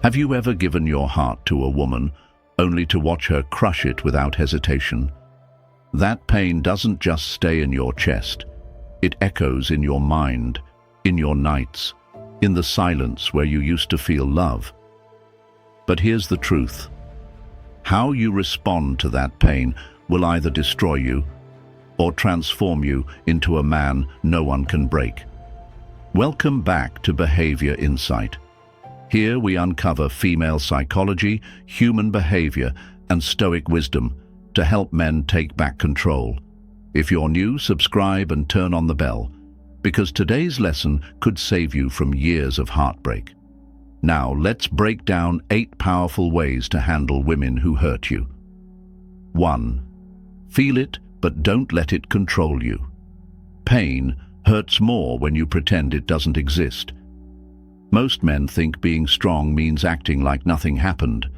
Have you ever given your heart to a woman only to watch her crush it without hesitation? That pain doesn't just stay in your chest. It echoes in your mind, in your nights, in the silence where you used to feel love. But here's the truth. How you respond to that pain will either destroy you or transform you into a man no one can break. Welcome back to Behavior Insight. Here we uncover female psychology, human behavior, and Stoic wisdom to help men take back control. If you're new, subscribe and turn on the bell, because today's lesson could save you from years of heartbreak. Now, let's break down 8 powerful ways to handle women who hurt you. 1. Feel it, but don't let it control you. Pain hurts more when you pretend it doesn't exist. Most men think being strong means acting like nothing happened.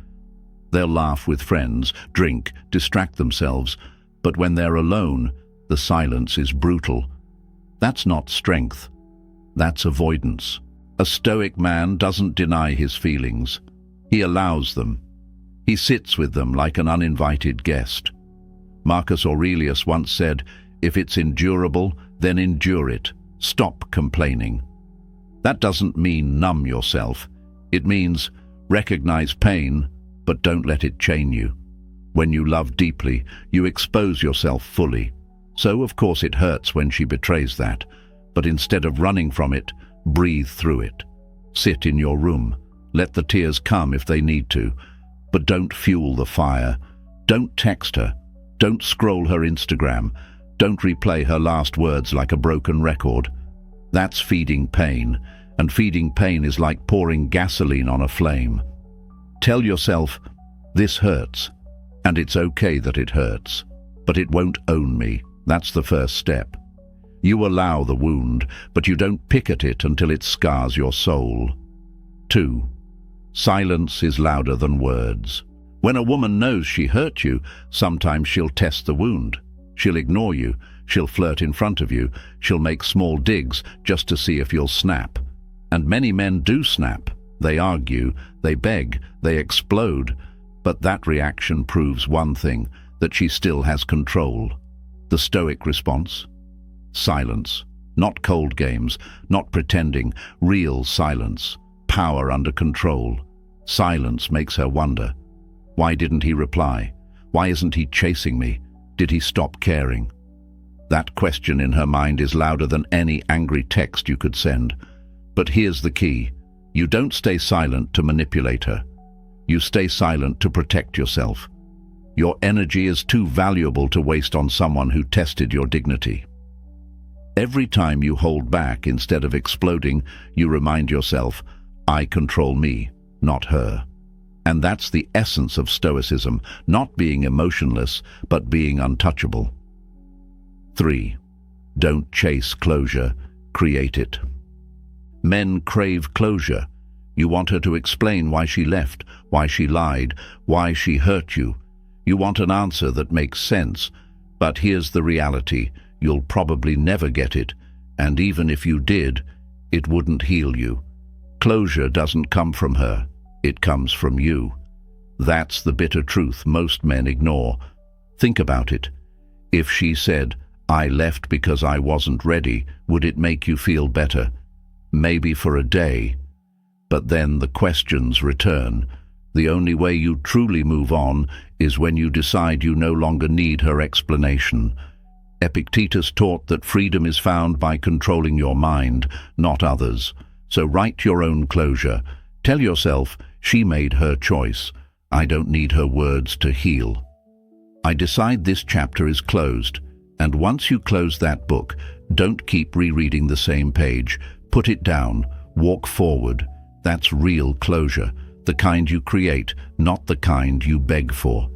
They'll laugh with friends, drink, distract themselves, but when they're alone, the silence is brutal. That's not strength. That's avoidance. A Stoic man doesn't deny his feelings. He allows them. He sits with them like an uninvited guest. Marcus Aurelius once said, "If it's endurable, then endure it. Stop complaining." That doesn't mean numb yourself. It means recognize pain, but don't let it chain you. When you love deeply, you expose yourself fully. So, of course, it hurts when she betrays that. But instead of running from it, breathe through it. Sit in your room. Let the tears come if they need to. But don't fuel the fire. Don't text her. Don't scroll her Instagram. Don't replay her last words like a broken record. That's feeding pain, and feeding pain is like pouring gasoline on a flame. Tell yourself, this hurts, and it's okay that it hurts, but it won't own me. That's the first step. You allow the wound, but you don't pick at it until it scars your soul. 2. Silence is louder than words. When a woman knows she hurt you, sometimes she'll test the wound. She'll ignore you. She'll flirt in front of you. She'll make small digs just to see if you'll snap. And many men do snap. They argue, they beg, they explode. But that reaction proves one thing, that she still has control. The Stoic response? Silence. Not cold games, not pretending, real silence. Power under control. Silence makes her wonder. Why didn't he reply? Why isn't he chasing me? Did he stop caring? That question in her mind is louder than any angry text you could send. But here's the key. You don't stay silent to manipulate her. You stay silent to protect yourself. Your energy is too valuable to waste on someone who tested your dignity. Every time you hold back instead of exploding, you remind yourself, I control me, not her. And that's the essence of Stoicism, not being emotionless, but being untouchable. 3. Don't chase closure, create it. Men crave closure. You want her to explain why she left, why she lied, why she hurt you. You want an answer that makes sense. But here's the reality. You'll probably never get it. And even if you did, it wouldn't heal you. Closure doesn't come from her. It comes from you. That's the bitter truth most men ignore. Think about it. If she said, I left because I wasn't ready, would it make you feel better? Maybe for a day. But then the questions return. The only way you truly move on is when you decide you no longer need her explanation. Epictetus taught that freedom is found by controlling your mind, not others. So write your own closure. Tell yourself, she made her choice. I don't need her words to heal. I decide this chapter is closed. And once you close that book, don't keep rereading the same page. Put it down. Walk forward. That's real closure. The kind you create, not the kind you beg for.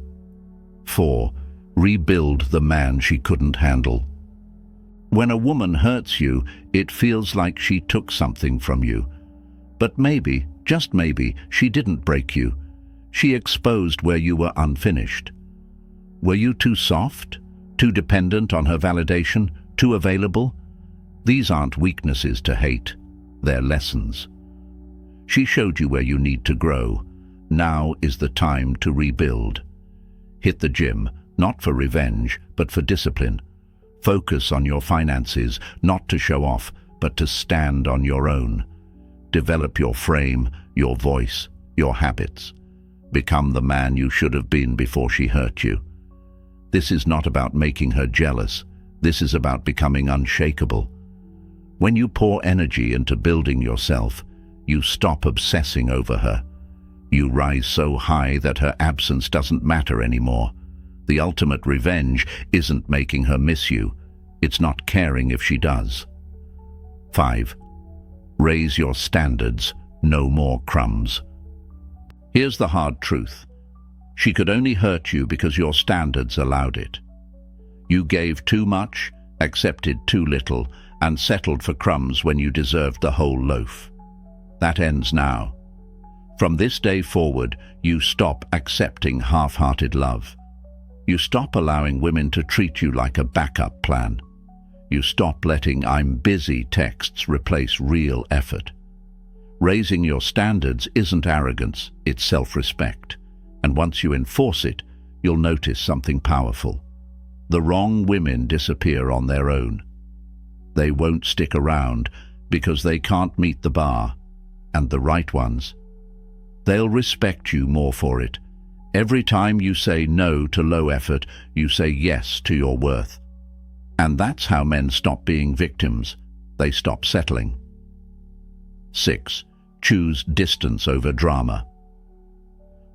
4. Rebuild the man she couldn't handle. When a woman hurts you, it feels like she took something from you. But maybe, just maybe, she didn't break you. She exposed where you were unfinished. Were you too soft? Too dependent on her validation? Too available? These aren't weaknesses to hate. They're lessons. She showed you where you need to grow. Now is the time to rebuild. Hit the gym, not for revenge, but for discipline. Focus on your finances, not to show off, but to stand on your own. Develop your frame, your voice, your habits. Become the man you should have been before she hurt you. This is not about making her jealous. This is about becoming unshakable. When you pour energy into building yourself, you stop obsessing over her. You rise so high that her absence doesn't matter anymore. The ultimate revenge isn't making her miss you. It's not caring if she does. 5. Raise your standards, no more crumbs. Here's the hard truth. She could only hurt you because your standards allowed it. You gave too much, accepted too little, and settled for crumbs when you deserved the whole loaf. That ends now. From this day forward, you stop accepting half-hearted love. You stop allowing women to treat you like a backup plan. You stop letting "I'm busy" texts replace real effort. Raising your standards isn't arrogance, it's self-respect. And once you enforce it, you'll notice something powerful. The wrong women disappear on their own. They won't stick around because they can't meet the bar. And the right ones, they'll respect you more for it. Every time you say no to low effort, you say yes to your worth. And that's how men stop being victims. They stop settling. 6. Choose distance over drama.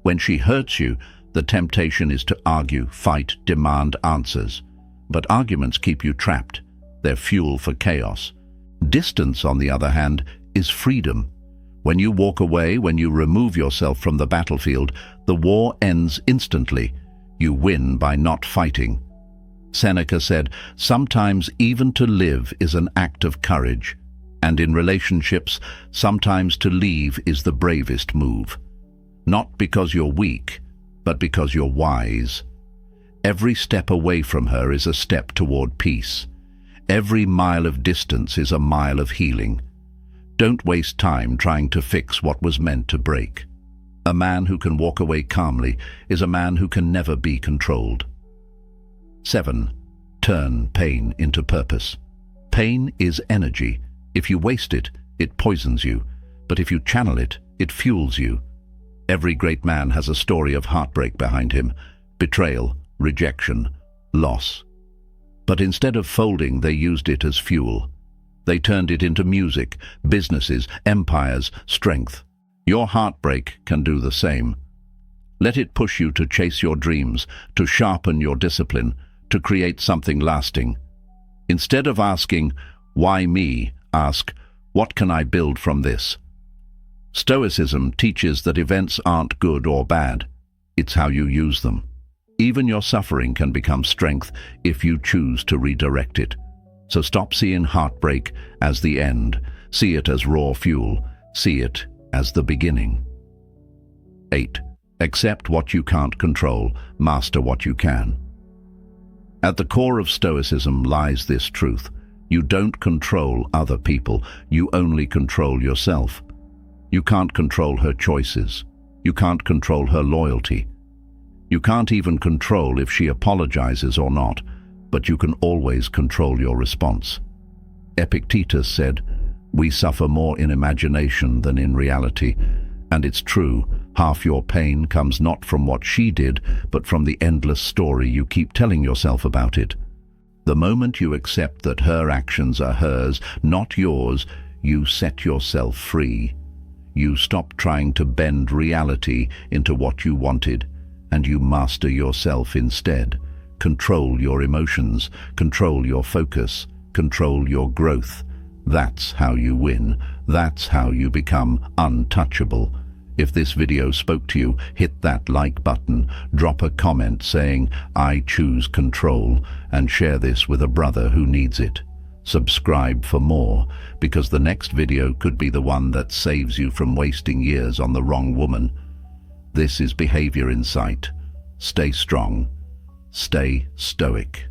When she hurts you, the temptation is to argue, fight, demand answers. But arguments keep you trapped. They're fuel for chaos. Distance, on the other hand, is freedom. When you walk away, when you remove yourself from the battlefield, the war ends instantly. You win by not fighting. Seneca said, "Sometimes even to live is an act of courage." And in relationships, sometimes to leave is the bravest move. Not because you're weak, but because you're wise. Every step away from her is a step toward peace. Every mile of distance is a mile of healing. Don't waste time trying to fix what was meant to break. A man who can walk away calmly is a man who can never be controlled. 7. Turn pain into purpose. Pain is energy. If you waste it, it poisons you. But if you channel it, it fuels you. Every great man has a story of heartbreak behind him. Betrayal, rejection, loss. But instead of folding, they used it as fuel. They turned it into music, businesses, empires, strength. Your heartbreak can do the same. Let it push you to chase your dreams, to sharpen your discipline, to create something lasting. Instead of asking, "Why me?" ask, "What can I build from this?" Stoicism teaches that events aren't good or bad. It's how you use them. Even your suffering can become strength if you choose to redirect it. So stop seeing heartbreak as the end. See it as raw fuel. See it as the beginning. 8. Accept what you can't control. Master what you can. At the core of Stoicism lies this truth. You don't control other people. You only control yourself. You can't control her choices. You can't control her loyalty. You can't even control if she apologizes or not. But you can always control your response. Epictetus said, "We suffer more in imagination than in reality." And it's true, half your pain comes not from what she did, but from the endless story you keep telling yourself about it. The moment you accept that her actions are hers, not yours, you set yourself free. You stop trying to bend reality into what you wanted, and you master yourself instead. Control your emotions, control your focus, control your growth. That's how you win. That's how you become untouchable. If this video spoke to you, hit that like button, drop a comment saying, "I choose control," and share this with a brother who needs it. Subscribe for more, because the next video could be the one that saves you from wasting years on the wrong woman. This is Behavior Insight. Stay strong. Stay stoic.